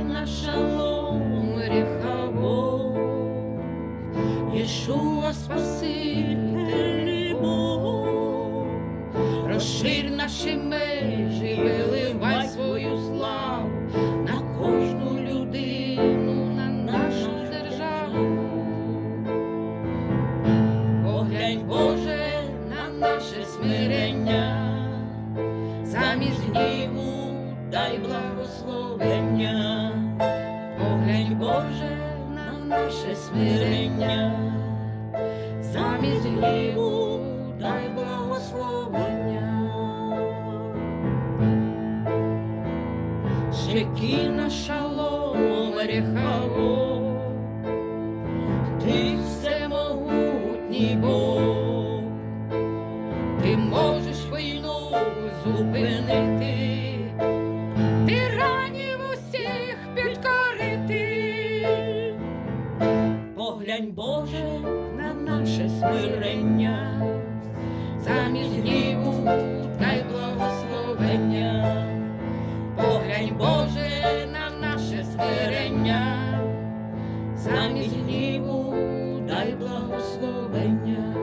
Шекина шалом рехавов, Єшуа Спаситель Бог, розширь наші межі, виливай свою славу на кожну людину, на нашу державу. Поглянь, Боже, на наше смирення, замість гніву дай благословення. Поглянь, Боже, на наше смирення, замість гніву дай благословення. Шекіна шалом рехавов, ти всемогутній Бог, ти можеш війну зупинити, тиранів усіх підкорити. Поглянь, Боже, на наше смирення, замість гніву дай благословення. Поглянь, Боже, на наше смирення, замість гніву дай благословення.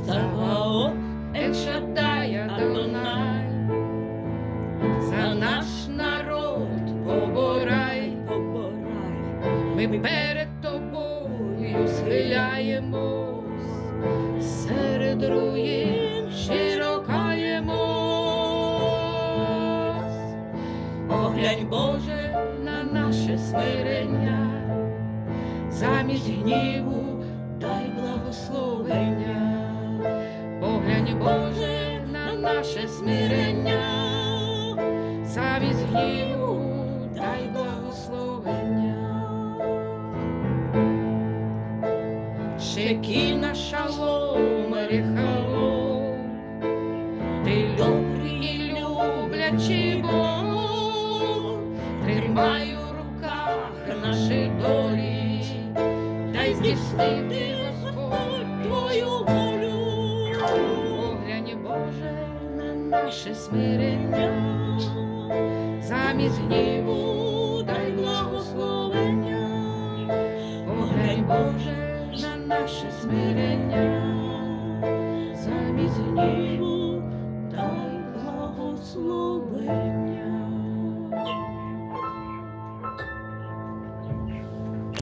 Саваоф Ель-Шаддай Адонай, за наш народ поборай, ми перед тобою схиляємось, серед руїн щиро каємось. Поглянь, Боже, на наше смирення, замість гніву дай благословення. Поглянь, Боже, на наше смирення, замість гніву дай благословення. Шекіна шалом рехавов, ти добрий і люблячий Бог, тримай у руках наші долі, дай здійснити, Господь, твою волю. Поглянь, Боже, на наше смирення, замість гніву дай благословення. Поглянь, Боже, на наше смирення, замість гніву дай благословення.